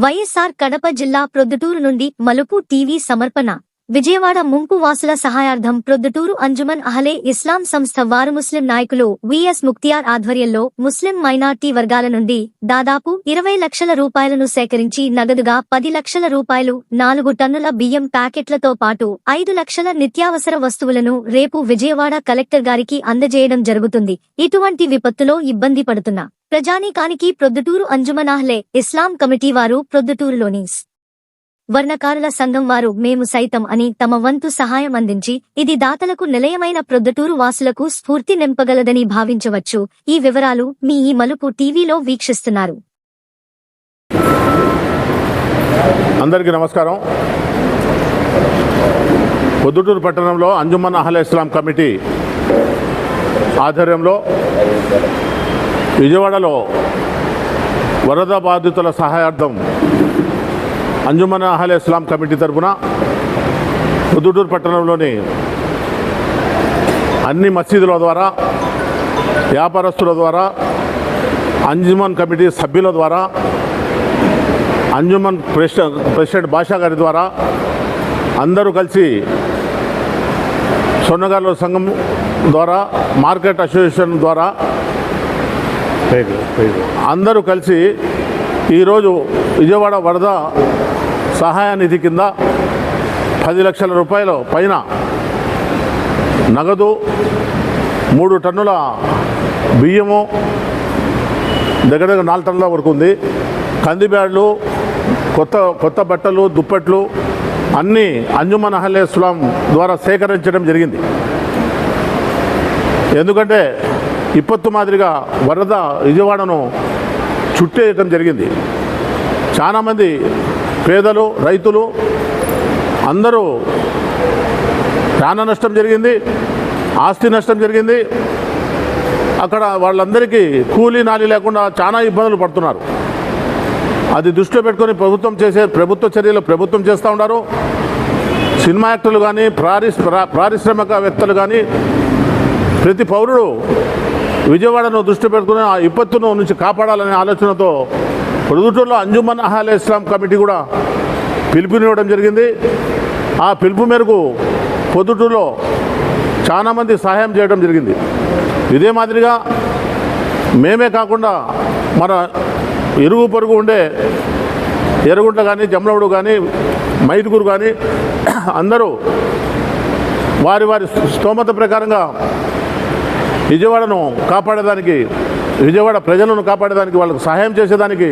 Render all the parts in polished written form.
వైఎస్ఆర్ కడప జిల్లా ప్రొద్దుటూరు నుండి మలుపు టీవీ సమర్పణ. విజయవాడ ముంపు వాసుల సహాయార్థం ప్రొద్దుటూరు అంజుమన్ అహ్లే ఇస్లాం సంస్థ వారు ముస్లిం నాయకులు విఎస్ ముక్తియార్ ఆధ్వర్యంలో ముస్లిం మైనార్టీ వర్గాల నుండి దాదాపు 20 లక్షల రూపాయలను సేకరించి నగదుగా 10 లక్షల రూపాయలు, 4 టన్నుల బియ్యం ప్యాకెట్లతో పాటు 5 లక్షల నిత్యావసర వస్తువులను రేపు విజయవాడ కలెక్టర్ గారికి అందజేయడం జరుగుతుంది. ఇటువంటి విపత్తులో ఇబ్బంది పడుతున్న ప్రజానీకానికి ప్రొద్దుటూరు అంజుమన్ అహ్లే ఇస్లాం కమిటీ వారు, ప్రొద్దుటూరులోని వర్ణకారుల సంఘం వారు మేము సైతం అని తమ వంతు సహాయం అందించి ఇది దాతలకు నిలయమైన ప్రొద్దుటూరు వాసులకు స్ఫూర్తి నింపగలదని భావించవచ్చు. ఈ వివరాలు మీ ఈ మలుపు టీవీలో వీక్షిస్తున్నారు. అందరికీ నమస్కారం. ప్రొద్దుటూరు పట్టణంలో అంజుమన్ అహ్లే ఇస్లాం కమిటీ ఆధ్వర్యంలో విజయవాడలో వరద బాధితుల సహాయార్థం అంజుమన్ అహ్లే ఇస్లాం కమిటీ తరఫున ప్రొద్దుటూరు పట్టణంలోని అన్ని మసీదుల ద్వారా, వ్యాపారస్తుల ద్వారా, అంజుమన్ కమిటీ సభ్యుల ద్వారా, అంజుమన్ ప్రెసిడెంట్ బాషా గారి ద్వారా అందరూ కలిసి స్వర్ణకారుల సంఘం ద్వారా, మార్కెట్ అసోసియేషన్ ద్వారా అందరూ కలిసి ఈరోజు విజయవాడ వరద సహాయ నిధి కింద 10 లక్షల రూపాయల పైన నగదు, 3 టన్నుల బియ్యము, దగ్గర 4 టన్నుల వరకు ఉంది, కంది బ్యాడ్లు, కొత్త బట్టలు, దుప్పట్లు అన్నీ అంజుమన్ అహ్లే ఇస్లాం ద్వారా సేకరించడం జరిగింది. ఎందుకంటే విపత్తు మాదిరిగా వరద విజయవాడను చుట్టేయటం జరిగింది. చాలామంది పేదలు, రైతులు అందరూ ప్రాణ నష్టం జరిగింది, ఆస్తి నష్టం జరిగింది. అక్కడ వాళ్ళందరికీ కూలీ నాలి లేకుండా చాలా ఇబ్బందులు పడుతున్నారు. అది దృష్టిలో పెట్టుకొని ప్రభుత్వ చర్యలు ప్రభుత్వం చేస్తూ ఉన్నారు. సినిమా యాక్టర్లు కానీ, పారిశ్రామికవేత్తలు కానీ, ప్రతి పౌరుడు విజయవాడను దృష్టి పెట్టుకుని ఆ విపత్తును నుంచి కాపాడాలనే ఆలోచనతో ప్రొద్దుటూరులో అంజుమన్ అహ్లే ఇస్లాం కమిటీ కూడా పిలుపునివ్వడం జరిగింది. ఆ పిలుపు మేరకు ప్రొద్దుటూరులో చాలామంది సహాయం చేయడం జరిగింది. ఇదే మాదిరిగా మేమే కాకుండా మన ఇరుగు పొరుగు ఉండే ఎర్రగుంట కానీ, జమలమడుగు కానీ, మైదుగురు కానీ అందరూ వారి స్తోమత ప్రకారంగా విజయవాడను కాపాడేదానికి, విజయవాడ ప్రజలను కాపాడేదానికి, వాళ్ళకు సహాయం చేసేదానికి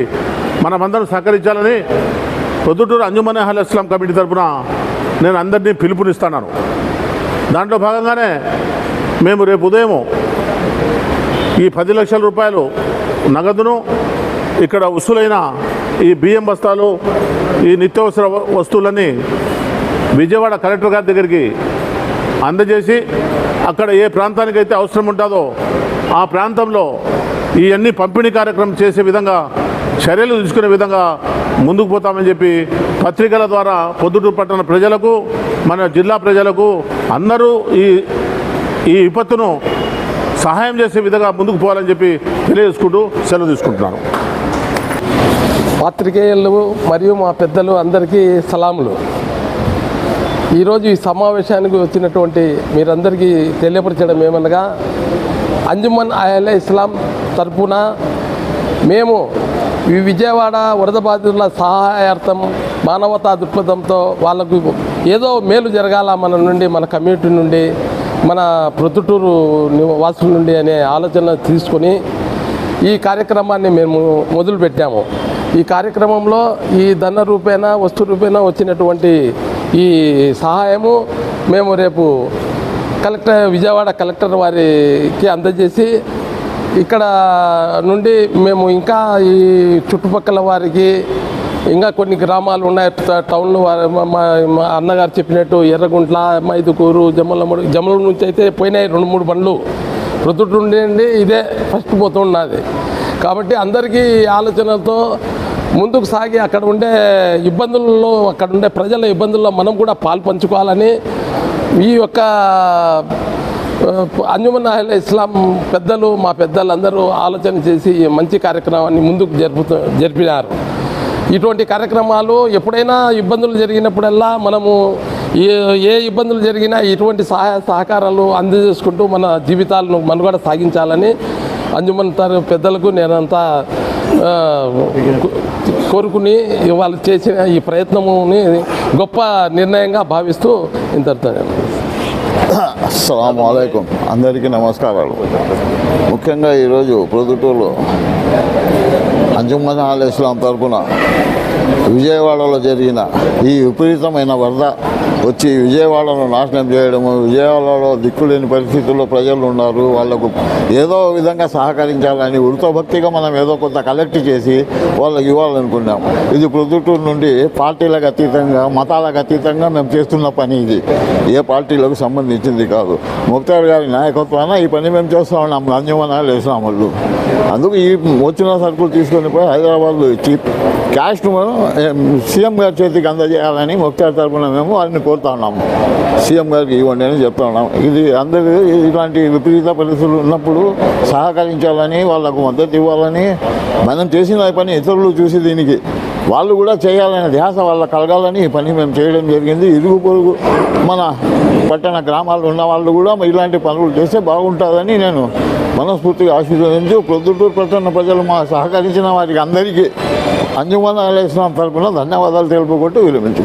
మనమందరం సహకరించాలని ప్రొద్దుటూరు అంజుమన్ అహ్లే ఇస్లాం కమిటీ తరఫున నేను అందరినీ పిలుపునిస్తున్నాను. దాంట్లో భాగంగానే మేము రేపు ఉదయం ఈ 10 లక్షల రూపాయలు నగదును, ఇక్కడ వసూలైన ఈ బియ్యం బస్తాలు, ఈ నిత్యావసర వస్తువులన్నీ విజయవాడ కలెక్టర్ గారి దగ్గరికి అందజేసి అక్కడ ఏ ప్రాంతానికైతే అవసరం ఉంటుందో ఆ ప్రాంతంలో ఇవన్నీ పంపిణీ కార్యక్రమం చేసే విధంగా చర్యలు తీసుకునే విధంగా ముందుకు పోతామని చెప్పి పత్రికల ద్వారా ప్రొద్దుటూరు పట్టణ ప్రజలకు, మన జిల్లా ప్రజలకు అందరూ ఈ విపత్తును సహాయం చేసే విధంగా ముందుకు పోవాలని చెప్పి తెలియజేసుకుంటూ సెలవు తీసుకుంటున్నాను. పాత్రికేయులు మరియు మా పెద్దలు అందరికీ సలాములు. ఈరోజు ఈ సమావేశానికి వచ్చినటువంటి మీరందరికీ తెలియపరచడం ఏమనగా, అంజుమన్ అహ్లే ఇస్లాం తరఫున మేము ఈ విజయవాడ వరద బాధితుల సహాయార్థం మానవతా దృక్పథంతో వాళ్ళకు ఏదో మేలు జరగాల మన నుండి, మన కమ్యూనిటీ నుండి, మన ప్రొద్దుటూరు వాసుల నుండి అనే ఆలోచన తీసుకొని ఈ కార్యక్రమాన్ని మేము మొదలుపెట్టాము. ఈ కార్యక్రమంలో ఈ ధన రూపేణా, వస్తు రూపేణా వచ్చినటువంటి ఈ సహాయము మేము రేపు విజయవాడ కలెక్టర్ వారికి అందజేసి ఇక్కడ నుండి మేము ఇంకా ఈ చుట్టుపక్కల వారికి, ఇంకా కొన్ని గ్రామాలు ఉన్నాయి టౌన్లో, మా అన్నగారు చెప్పినట్టు ఎర్రగుంట్ల, మైదుకూరు, జమల నుంచి అయితే పోయినాయి 2-3 బండ్లు. ప్రొద్దుటూరు నుండి ఇదే ఫస్ట్ పోతున్నది. కాబట్టి అందరికీ ఆలోచనలతో ముందుకు సాగి అక్కడ ఉండే ఇబ్బందుల్లో, అక్కడ ఉండే ప్రజల ఇబ్బందుల్లో మనం కూడా పాలు పంచుకోవాలని ఈ యొక్క అంజుమన్ అహ్లే ఇస్లాం పెద్దలు, మా పెద్దలందరూ ఆలోచన చేసి మంచి కార్యక్రమాన్ని ముందుకు జరిపినారు. ఇటువంటి కార్యక్రమాలు ఎప్పుడైనా ఇబ్బందులు జరిగినప్పుడల్లా మనము ఏ ఇబ్బందులు జరిగినా ఇటువంటి సహాయ సహకారాలు అందజేసుకుంటూ మన జీవితాలను మనుగడ సాగించాలని అంజుమన్ పెద్దలకు నేనంతా కోరుకుని వాళ్ళు చేసిన ఈ ప్రయత్నముని గొప్ప నిర్ణయంగా భావిస్తూ ఇంతటితో అస్సలాము అలైకుం, అందరికీ నమస్కారాలు. ముఖ్యంగా ఈరోజు ప్రొద్దుటూరులో అంజుమన్ అహ్లే ఇస్లాం తరఫున విజయవాడలో జరిగిన ఈ విపరీతమైన వరద వచ్చి విజయవాడను నాశనం చేయడము, విజయవాడలో దిక్కులేని పరిస్థితుల్లో ప్రజలు ఉన్నారు, వాళ్లకు ఏదో విధంగా సహకరించాలని వృతభక్తిగా మనం ఏదో కొంత కలెక్ట్ చేసి వాళ్ళకి ఇవ్వాలనుకున్నాం. ఇది ప్రొద్దుటూరు నుండి పార్టీలకు అతీతంగా, మతాలకు అతీతంగా మేము చేస్తున్న పని. ఇది ఏ పార్టీలకు సంబంధించింది కాదు. ముఖ్తార్ గారి నాయకత్వాన ఈ పని మేము చేస్తూ ఉన్నాం అంజుమన్ అహ్లే ఇస్లాం వాళ్ళు. అందుకు ఈ వచ్చిన సరుకులు తీసుకొని పోయి హైదరాబాద్లో ఇచ్చి క్యాష్ను సీఎం గారి చేతికి అందజేయాలని ముఖ్తార్ తరఫున మేము వారిని కోరుతా ఉన్నాము. సీఎం గారికి ఇవ్వండి అని చెప్తా ఉన్నాం. ఇది అందరూ ఇలాంటి విపరీత పరిస్థితులు ఉన్నప్పుడు సహకరించాలని, వాళ్ళకు మద్దతు ఇవ్వాలని, మనం చేసిన పని ఇతరులు చూసి దీనికి వాళ్ళు కూడా చేయాలనే ధ్యాస వాళ్ళకు కలగాలని ఈ పని మేము చేయడం జరిగింది. ఇరుగు పొరుగు మన పట్టణ గ్రామాల్లో ఉన్న వాళ్ళు కూడా ఇలాంటి పనులు చేస్తే బాగుంటుందని నేను మనస్ఫూర్తిగా ఆశీర్వదించు ప్రొద్దుటూరు పట్టణ ప్రజలు మా సహకరించిన వారికి అందరికీ అంజుమన్ అహ్లే ఇస్లాం తరఫున ధన్యవాదాలు తెలుపుకుంటూ విరమించు.